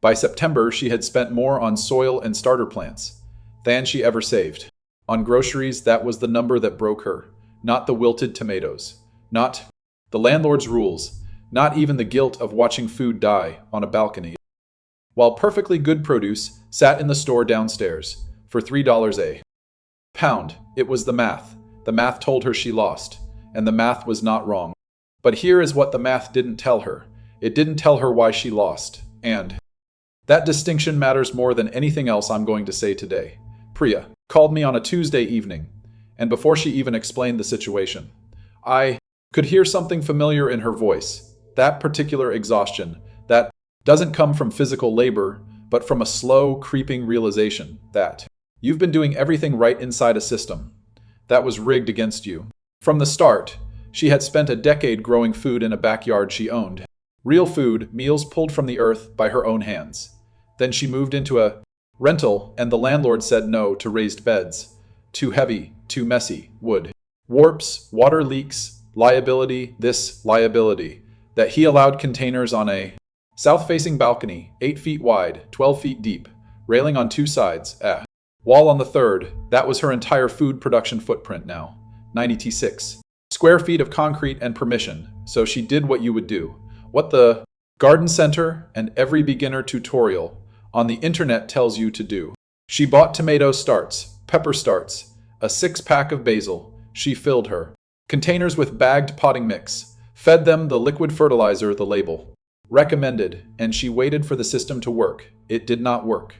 By September, she had spent more on soil and starter plants than she ever saved. On groceries, that was the number that broke her, not the wilted tomatoes, not the landlord's rules, not even the guilt of watching food die on a balcony. While perfectly good produce sat in the store downstairs for $3 a pound, it was the math. The math told her she lost, and the math was not wrong. But here is what the math didn't tell her. It didn't tell her why she lost, and that distinction matters more than anything else I'm going to say today. Priya called me on a Tuesday evening, and before she even explained the situation, I could hear something familiar in her voice. That particular exhaustion, that doesn't come from physical labor, but from a slow, creeping realization that you've been doing everything right inside a system that was rigged against you. From the start, she had spent a decade growing food in a backyard she owned. Real food, meals pulled from the earth by her own hands. Then she moved into a rental, and the landlord said no to raised beds. Too heavy, too messy, wood. Warps, water leaks, liability, this liability. That he allowed containers on a south-facing balcony, 8 feet wide, 12 feet deep, railing on 2 sides, wall on the third. That was her entire food production footprint now. 96 square feet of concrete and permission. So she did what you would do. What the garden center and every beginner tutorial on the internet tells you to do. She bought tomato starts, pepper starts, a 6-pack of basil. She filled her containers with bagged potting mix, fed them the liquid fertilizer the label recommended, and she waited for the system to work. It did not work.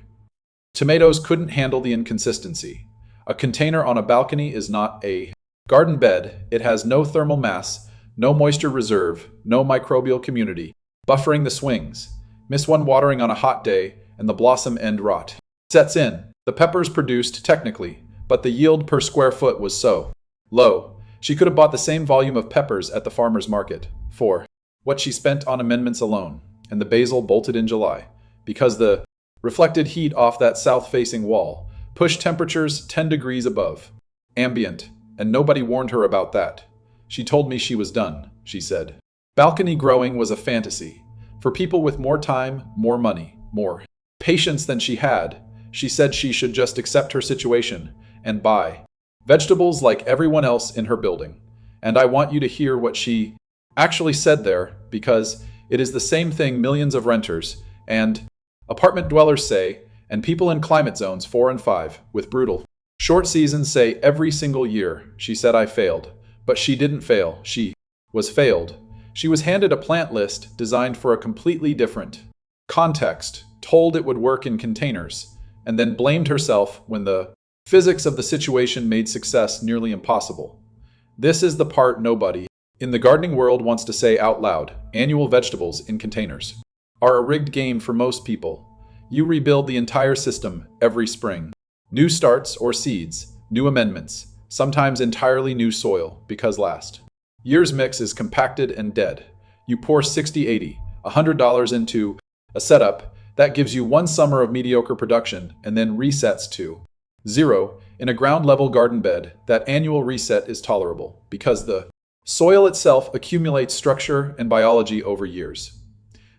Tomatoes couldn't handle the inconsistency. A container on a balcony is not a garden bed. It has no thermal mass, no moisture reserve, no microbial community. Buffering the swings. Miss one watering on a hot day, and the blossom end rot sets in. The peppers produced technically, but the yield per square foot was so low. She could have bought the same volume of peppers at the farmer's market for what she spent on amendments alone, and the basil bolted in July, because the reflected heat off that south-facing wall pushed temperatures 10 degrees above ambient, and nobody warned her about that. She told me she was done, she said. Balcony growing was a fantasy for people with more time, more money, more patience than she had. She said she should just accept her situation and buy vegetables like everyone else in her building. And I want you to hear what she actually said there, because it is the same thing millions of renters and apartment dwellers say, and people in climate zones 4 and 5 with brutal short seasons say every single year. She said I failed, but she didn't fail. She was failed. She was handed a plant list designed for a completely different context, told it would work in containers, and then blamed herself when the physics of the situation made success nearly impossible. This is the part nobody in the gardening world wants to say out loud. Annual vegetables in containers are a rigged game for most people. You rebuild the entire system every spring. New starts or seeds, new amendments, sometimes entirely new soil, because last year's mix is compacted and dead. You pour 60, 80, $100 into a setup that gives you 1 summer of mediocre production and then resets to 0 in a ground-level garden bed. That annual reset is tolerable because the soil itself accumulates structure and biology over years.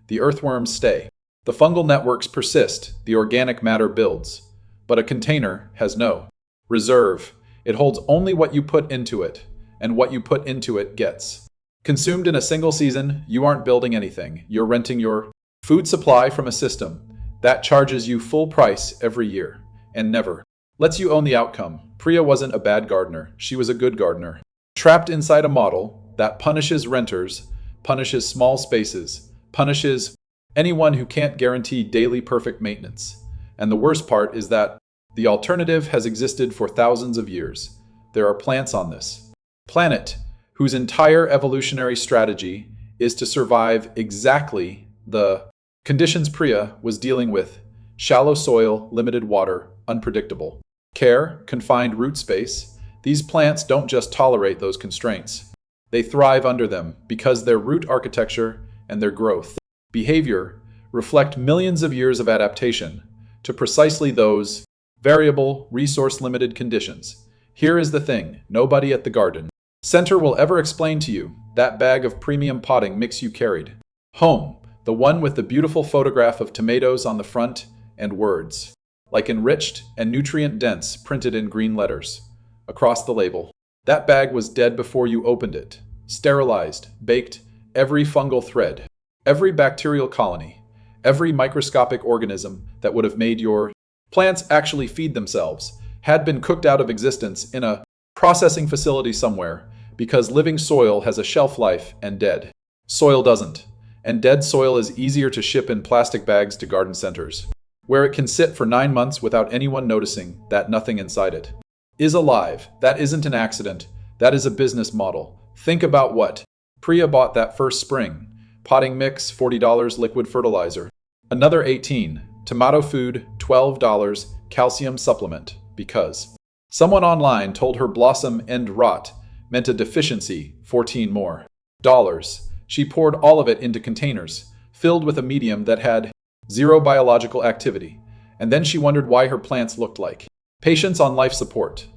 The earthworms stay. The fungal networks persist. The organic matter builds. But a container has no reserve. It holds only what you put into it, and what you put into it gets consumed in a single season. You aren't building anything. You're renting your food supply from a system that charges you full price every year and never lets you own the outcome. Priya wasn't a bad gardener. She was a good gardener. Trapped inside a model that punishes renters, punishes small spaces, punishes anyone who can't guarantee daily perfect maintenance. And the worst part is that the alternative has existed for thousands of years. There are plants on this planet whose entire evolutionary strategy is to survive exactly the conditions Priya was dealing with: shallow soil, limited water, unpredictable care, confined root space. These plants don't just tolerate those constraints. They thrive under them because their root architecture and their growth behavior reflect millions of years of adaptation to precisely those variable, resource-limited conditions. Here is the thing: nobody at the garden center will ever explain to you that bag of premium potting mix you carried home The one with the beautiful photograph of tomatoes on the front and words, like enriched and nutrient-dense, printed in green letters across the label. That bag was dead before you opened it. Sterilized, baked, every fungal thread, every bacterial colony, every microscopic organism that would have made your plants actually feed themselves had been cooked out of existence in a processing facility somewhere, because living soil has a shelf life and dead soil doesn't. And dead soil is easier to ship in plastic bags to garden centers, where it can sit for 9 months without anyone noticing that nothing inside it is alive. That isn't an accident. That is a business model. Think about what Priya bought that first spring. Potting mix, $40 liquid fertilizer. Another 18. Tomato food, $12 calcium supplement. Because someone online told her blossom end rot meant a deficiency, 14 more dollars. She poured all of it into containers, filled with a medium that had zero biological activity. And then she wondered why her plants looked like patients on life support.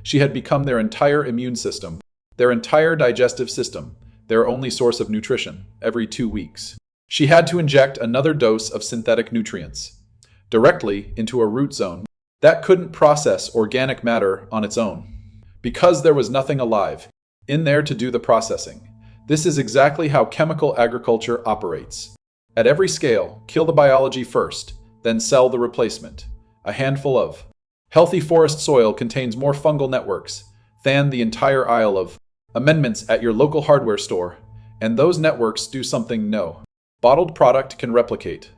She had become their entire immune system, their entire digestive system, their only source of nutrition, every 2 weeks. She had to inject another dose of synthetic nutrients directly into a root zone that couldn't process organic matter on its own, because there was nothing alive in there to do the processing. This is exactly how chemical agriculture operates. At every scale, kill the biology first, then sell the replacement. A handful of healthy forest soil contains more fungal networks than the entire aisle of amendments at your local hardware store, and those networks do something no bottled product can replicate.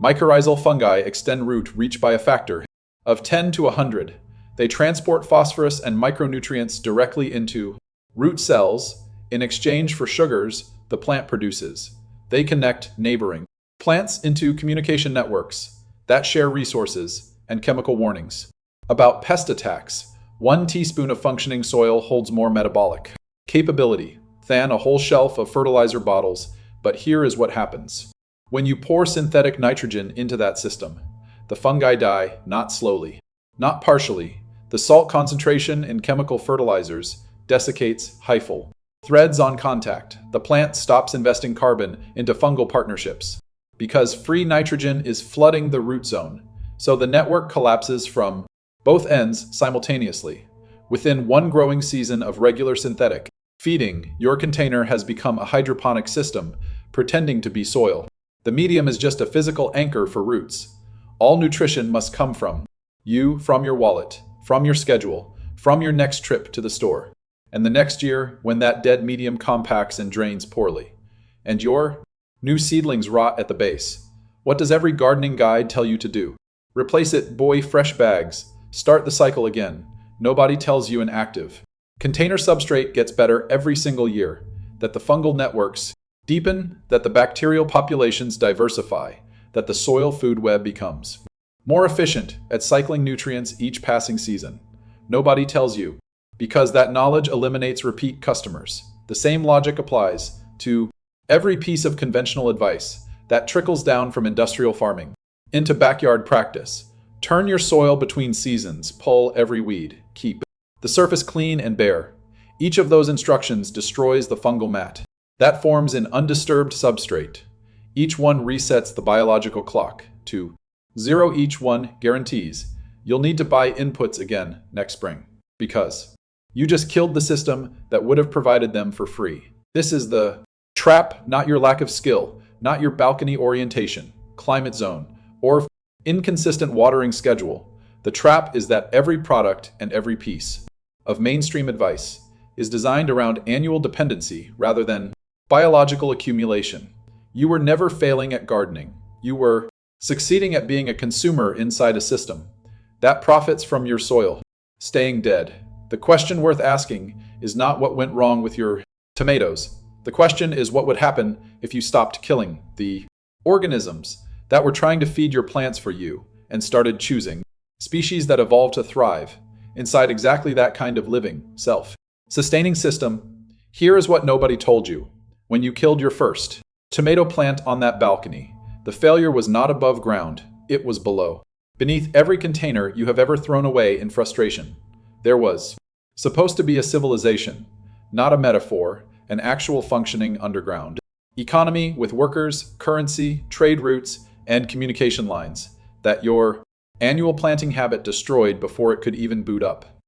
Mycorrhizal fungi extend root reach by a factor of 10 to 100. They transport phosphorus and micronutrients directly into root cells in exchange for sugars the plant produces. They connect neighboring plants into communication networks that share resources and chemical warnings about pest attacks. 1 teaspoon of functioning soil holds more metabolic capability than a whole shelf of fertilizer bottles. But here is what happens. When you pour synthetic nitrogen into that system, the fungi die, not slowly, not partially. The salt concentration in chemical fertilizers desiccates hyphal threads on contact. The plant stops investing carbon into fungal partnerships because free nitrogen is flooding the root zone. So the network collapses from both ends simultaneously. Within 1 growing season of regular synthetic feeding, your container has become a hydroponic system pretending to be soil. The medium is just a physical anchor for roots. All nutrition must come from you, from your wallet, from your schedule, from your next trip to the store. And the next year, when that dead medium compacts and drains poorly, and your new seedlings rot at the base, what does every gardening guide tell you to do? Replace it, boy, fresh bags. Start the cycle again. Nobody tells you an active container substrate gets better every single year, that the fungal networks deepen, that the bacterial populations diversify, that the soil food web becomes more efficient at cycling nutrients each passing season. Nobody tells you, because that knowledge eliminates repeat customers. The same logic applies to every piece of conventional advice that trickles down from industrial farming into backyard practice. Turn your soil between seasons, pull every weed, keep the surface clean and bare. Each of those instructions destroys the fungal mat that forms an undisturbed substrate. Each one resets the biological clock to 0. Each one guarantees you'll need to buy inputs again next spring, because you just killed the system that would have provided them for free. This is the trap, not your lack of skill, not your balcony orientation, climate zone, or inconsistent watering schedule. The trap is that every product and every piece of mainstream advice is designed around annual dependency rather than biological accumulation. You were never failing at gardening. You were succeeding at being a consumer inside a system that profits from your soil staying dead. The question worth asking is not what went wrong with your tomatoes. The question is what would happen if you stopped killing the organisms that were trying to feed your plants for you and started choosing species that evolved to thrive inside exactly that kind of living, self-sustaining system. Here is what nobody told you. When you killed your first tomato plant on that balcony, the failure was not above ground, it was below. Beneath every container you have ever thrown away in frustration, there was supposed to be a civilization, not a metaphor, an actual functioning underground economy with workers, currency, trade routes, and communication lines that your annual planting habit destroyed before it could even boot up.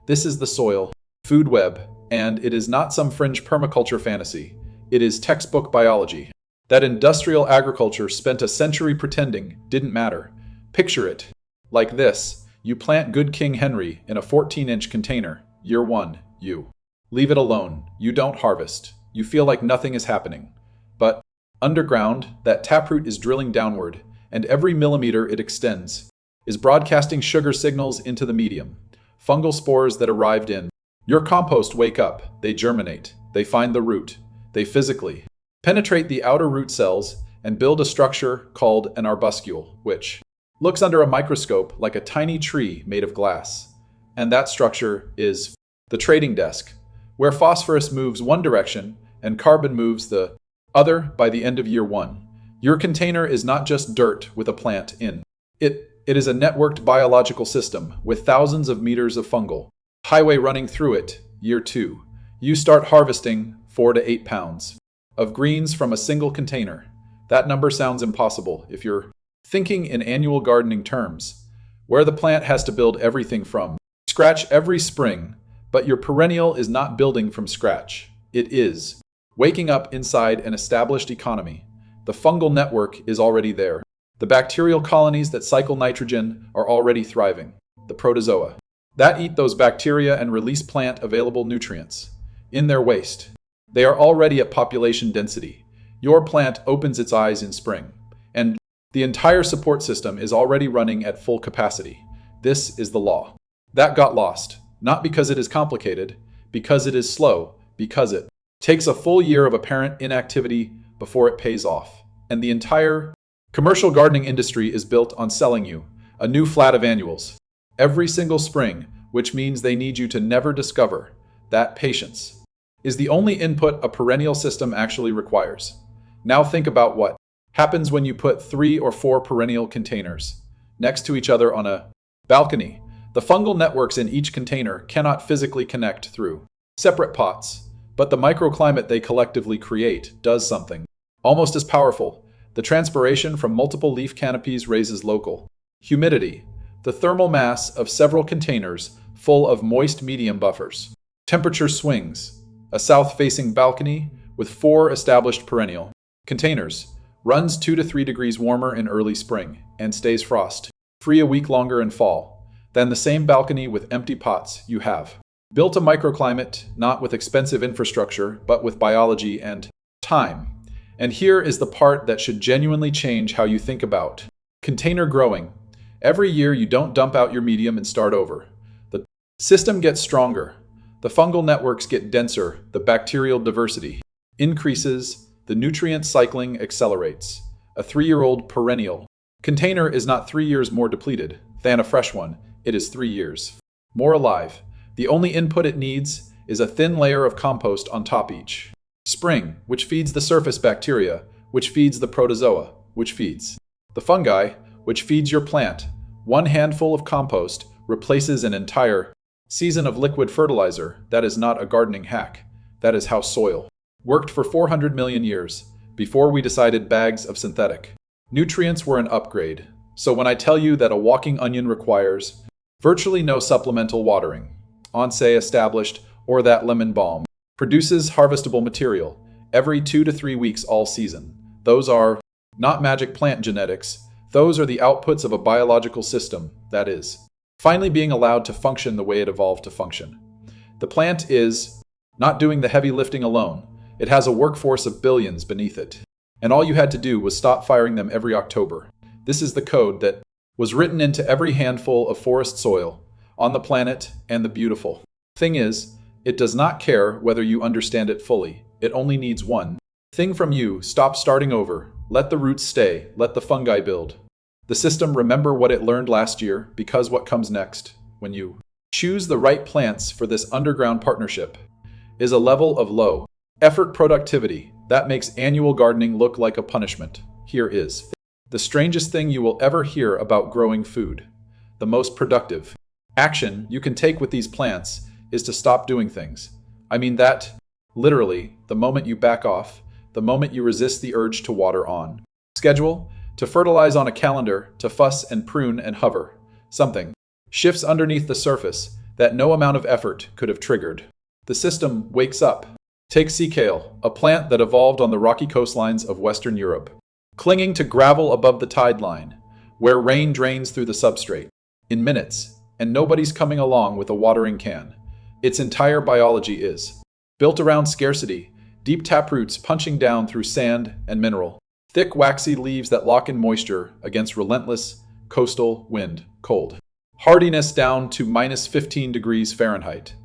This is the soil, food web, and it is not some fringe permaculture fantasy. It is textbook biology that industrial agriculture spent a century pretending didn't matter. Picture it like this. You plant good King Henry in a 14-inch container. Year 1, you leave it alone. You don't harvest. You feel like nothing is happening. But underground, that taproot is drilling downward, and every millimeter it extends is broadcasting sugar signals into the medium. Fungal spores that arrived in your compost wake up. They germinate. They find the root. They physically penetrate the outer root cells and build a structure called an arbuscule, which looks under a microscope like a tiny tree made of glass. And that structure is the trading desk, where phosphorus moves one direction and carbon moves the other by the end of year 1. Your container is not just dirt with a plant in it. It is a networked biological system with thousands of meters of fungal highway running through it. Year 2, you start harvesting 4 to 8 pounds of greens from a single container. That number sounds impossible if you're thinking in annual gardening terms, where the plant has to build everything from scratch every spring, but your perennial is not building from scratch. It is waking up inside an established economy. The fungal network is already there. The bacterial colonies that cycle nitrogen are already thriving. The protozoa that eat those bacteria and release plant-available nutrients in their waste. They are already at population density. Your plant opens its eyes in spring, and the entire support system is already running at full capacity. This is the law. That got lost, not because it is complicated, because it is slow, because it takes a full year of apparent inactivity before it pays off. And the entire commercial gardening industry is built on selling you a new flat of annuals every single spring, which means they need you to never discover that patience is the only input a perennial system actually requires. Now think about what happens when you put 3 or 4 perennial containers next to each other on a balcony. The fungal networks in each container cannot physically connect through separate pots, but the microclimate they collectively create does something almost as powerful. The transpiration from multiple leaf canopies raises local humidity, the thermal mass of several containers full of moist medium buffers. Temperature swings. A south-facing balcony with 4 established perennial containers runs 2 to 3 degrees warmer in early spring and stays frost-free a week longer in fall than the same balcony with empty pots. You have built a microclimate not with expensive infrastructure, but with biology and time. And here is the part that should genuinely change how you think about container growing. Every year you don't dump out your medium and start over. The system gets stronger. The fungal networks get denser. The bacterial diversity increases. The nutrient cycling accelerates. A 3-year-old perennial container is not 3 years more depleted than a fresh one. It is 3 years more alive. The only input it needs is a thin layer of compost on top each spring, which feeds the surface bacteria, which feeds the protozoa, which feeds the fungi, which feeds your plant. One handful of compost replaces an entire season of liquid fertilizer. That is not a gardening hack. That is how soil worked for 400 million years, before we decided bags of synthetic nutrients were an upgrade. So when I tell you that a walking onion requires virtually no supplemental watering, Onse established, or that lemon balm produces harvestable material every 2 to 3 weeks all season, those are not magic plant genetics. Those are the outputs of a biological system that is finally being allowed to function the way it evolved to function. The plant is not doing the heavy lifting alone. It has a workforce of billions beneath it. And all you had to do was stop firing them every October. This is the code that was written into every handful of forest soil on the planet, and the beautiful thing is, it does not care whether you understand it fully. It only needs one thing from you. Stop starting over. Let the roots stay. Let the fungi build. The system remember what it learned last year, because what comes next, when you choose the right plants for this underground partnership, is a level of low effort productivity that makes annual gardening look like a punishment. Here is the strangest thing you will ever hear about growing food. The most productive action you can take with these plants is to stop doing things. I mean that, literally, the moment you back off, the moment you resist the urge to water on. Schedule, to fertilize on a calendar, to fuss and prune and hover. Something shifts underneath the surface that no amount of effort could have triggered. The system wakes up. Take sea kale, a plant that evolved on the rocky coastlines of Western Europe, clinging to gravel above the tide line, where rain drains through the substrate. In minutes, and nobody's coming along with a watering can. Its entire biology is built around scarcity, deep taproots punching down through sand and mineral, thick waxy leaves that lock in moisture against relentless coastal wind, cold. Hardiness down to minus 15 degrees Fahrenheit.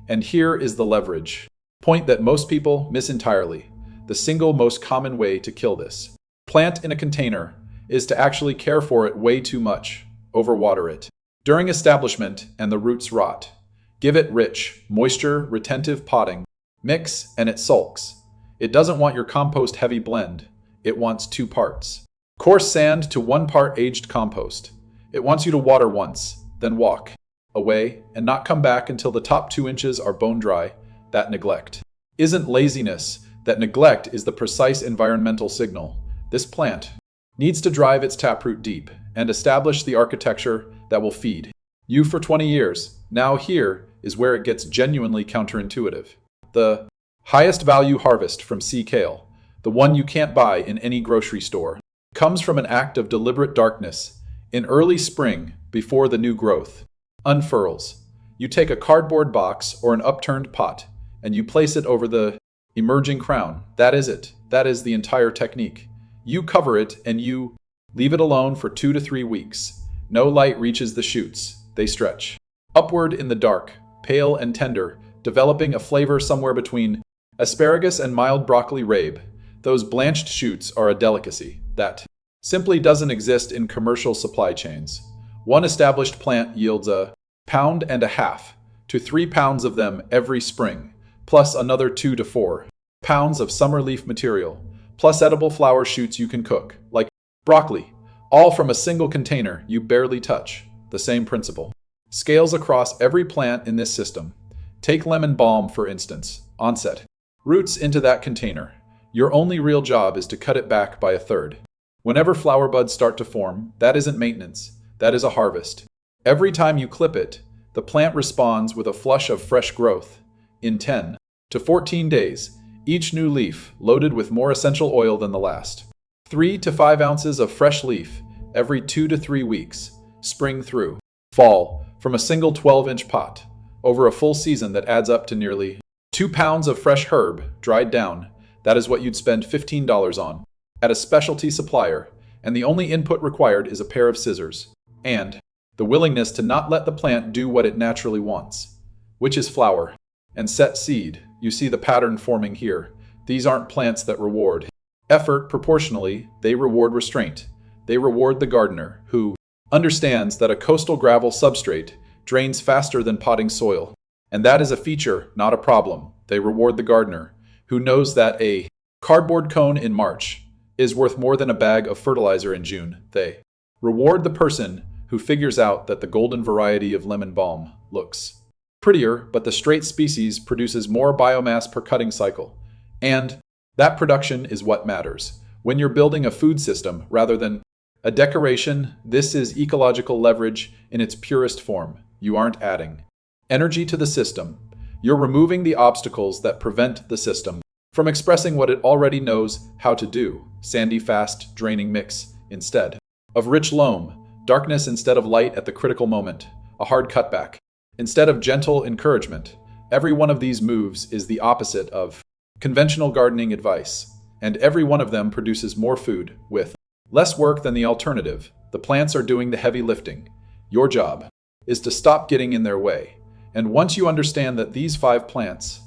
And here is the leverage point that most people miss entirely. The single most common way to kill this plant in a container is to actually care for it way too much, overwater it. During establishment and the roots rot. Give it rich, moisture-retentive potting. Mix and it sulks. It doesn't want your compost-heavy blend. It wants 2 parts. Coarse sand to 1 part aged compost. It wants you to water once, then walk away and not come back until the top 2 inches are bone dry. That neglect isn't laziness. That neglect is the precise environmental signal. This plant needs to drive its taproot deep and establish the architecture that will feed you for 20 years. Now here is where it gets genuinely counterintuitive. The highest value harvest from sea kale, the one you can't buy in any grocery store, comes from an act of deliberate darkness in early spring before the new growth unfurls. You take a cardboard box or an upturned pot and you place it over the emerging crown. That is it. That is the entire technique. You cover it and you leave it alone for 2 to 3 weeks. No light reaches the shoots. They stretch upward in the dark, pale and tender, developing a flavor somewhere between asparagus and mild broccoli rabe. Those blanched shoots are a delicacy that simply doesn't exist in commercial supply chains. One established plant yields 1.5 pounds to 3 pounds of them every spring, plus another 2 to 4 pounds of summer leaf material, plus edible flower shoots you can cook, like broccoli. All from a single container you barely touch. The same principle scales across every plant in this system. Take lemon balm, for instance. Onset. Roots into that container. Your only real job is to cut it back by 1/3. Whenever flower buds start to form, that isn't maintenance. That is a harvest. Every time you clip it, the plant responds with a flush of fresh growth. In 10 to 14 days, each new leaf loaded with more essential oil than the last. 3 to 5 ounces of fresh leaf every 2 to 3 weeks, spring through fall, from a single 12-inch pot, over a full season that adds up to nearly 2 pounds of fresh herb, dried down. That is what you'd spend $15 on at a specialty supplier, and the only input required is a pair of scissors and the willingness to not let the plant do what it naturally wants, which is flower and set seed. You see the pattern forming here. These aren't plants that reward effort proportionally. They reward restraint. They reward the gardener, who understands that a coastal gravel substrate drains faster than potting soil. And that is a feature, not a problem. They reward the gardener, who knows that a cardboard cone in March is worth more than a bag of fertilizer in June. They reward the person who figures out that the golden variety of lemon balm looks prettier, but the straight species produces more biomass per cutting cycle. And that production is what matters. When you're building a food system rather than a decoration, this is ecological leverage in its purest form. You aren't adding energy to the system. You're removing the obstacles that prevent the system from expressing what it already knows how to do. Sandy, fast, draining mix instead of rich loam, darkness instead of light at the critical moment, a hard cutback instead of gentle encouragement. Every one of these moves is the opposite of conventional gardening advice, and every one of them produces more food with less work than the alternative. The plants are doing the heavy lifting. Your job is to stop getting in their way. And once you understand that these 5 plants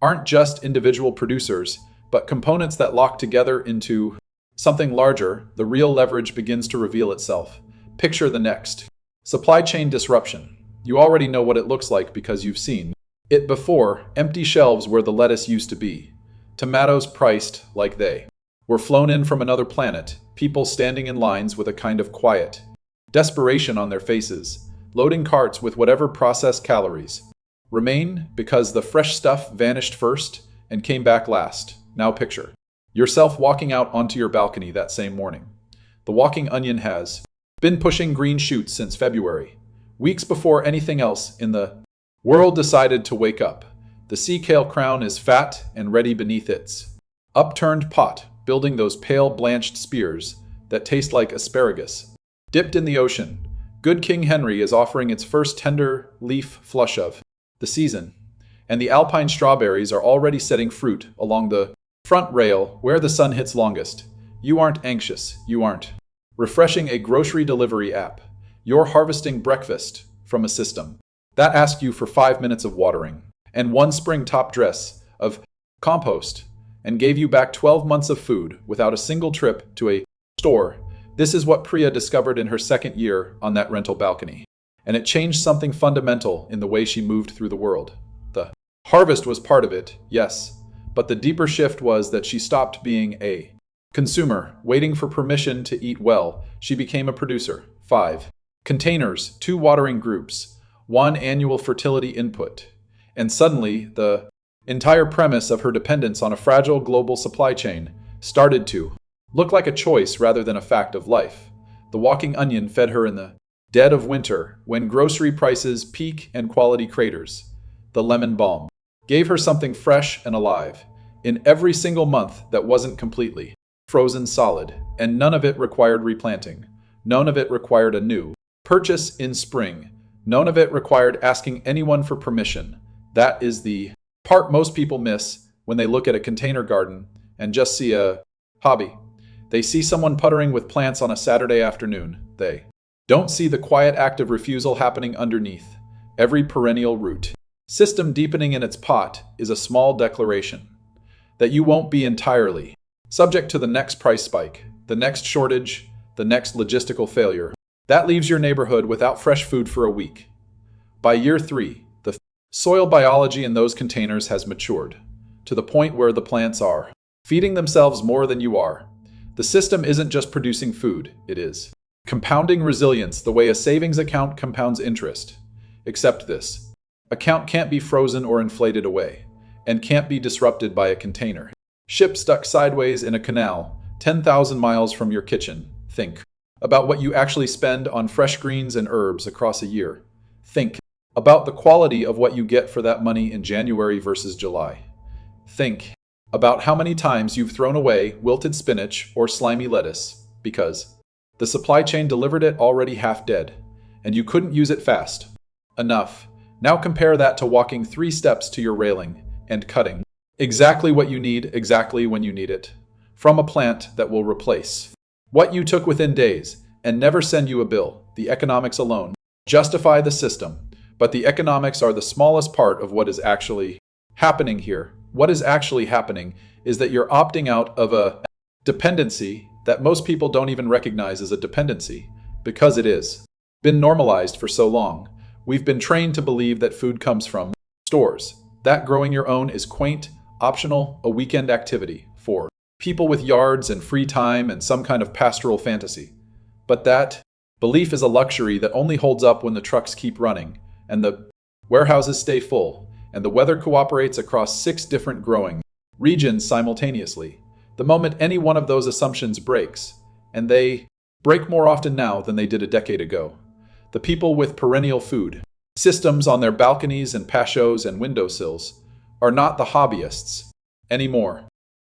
aren't just individual producers, but components that lock together into something larger, the real leverage begins to reveal itself. Picture the next supply chain disruption. You already know what it looks like because you've seen it before. Empty shelves where the lettuce used to be. Tomatoes priced like they were flown in from another planet. People standing in lines with a kind of quiet desperation on their faces, loading carts with whatever processed calories remain because the fresh stuff vanished first and came back last. Now picture yourself walking out onto your balcony that same morning. The walking onion has been pushing green shoots since February, weeks before anything else in the world decided to wake up. The sea kale crown is fat and ready beneath its upturned pot, building those pale blanched spears that taste like asparagus dipped in the ocean. Good King Henry is offering its first tender leaf flush of the season, and the alpine strawberries are already setting fruit along the front rail where the sun hits longest. You aren't anxious, you aren't refreshing a grocery delivery app. You're harvesting breakfast from a system that asks you for 5 minutes of watering and one spring top dress of compost and gave you back 12 months of food without a single trip to a store. This is what Priya discovered in her second year on that rental balcony, and it changed something fundamental in the way she moved through the world. The harvest was part of it, yes, but the deeper shift was that she stopped being a consumer, waiting for permission to eat well. She became a producer. 5 containers, 2 watering groups, 1 annual fertility input. And suddenly, the entire premise of her dependence on a fragile global supply chain started to look like a choice rather than a fact of life. The walking onion fed her in the dead of winter, when grocery prices peak and quality craters. The lemon balm gave her something fresh and alive in every single month that wasn't completely frozen solid, and none of it required replanting. None of it required a new purchase in spring. None of it required asking anyone for permission. That is the part most people miss when they look at a container garden and just see a hobby. They see someone puttering with plants on a Saturday afternoon. They don't see the quiet act of refusal happening underneath every perennial root system. Deepening in its pot is a small declaration that you won't be entirely subject to the next price spike, the next shortage, the next logistical failure. That leaves your neighborhood without fresh food for a week. By year 3, the soil biology in those containers has matured to the point where the plants are feeding themselves more than you are. The system isn't just producing food, it is compounding resilience the way a savings account compounds interest. Except this account can't be frozen or inflated away, and can't be disrupted by a container ship stuck sideways in a canal 10,000 miles from your kitchen. Think about what you actually spend on fresh greens and herbs across a year. Think about the quality of what you get for that money in January versus July. Think about how many times you've thrown away wilted spinach or slimy lettuce because the supply chain delivered it already half dead, and you couldn't use it fast enough. Now compare that to walking 3 steps to your railing and cutting exactly what you need exactly when you need it from a plant that will replace what you took within days and never send you a bill. The economics alone justify the system, but the economics are the smallest part of what is actually happening here. What is actually happening is that you're opting out of a dependency that most people don't even recognize as a dependency, because it is been normalized for so long. We've been trained to believe that food comes from stores, that growing your own is quaint, optional, a weekend activity for people with yards and free time and some kind of pastoral fantasy. But that belief is a luxury that only holds up when the trucks keep running, and the warehouses stay full, and the weather cooperates across 6 different growing regions simultaneously. The moment any one of those assumptions breaks, and they break more often now than they did a decade ago, the people with perennial food systems on their balconies and patios and windowsills are not the hobbyists anymore.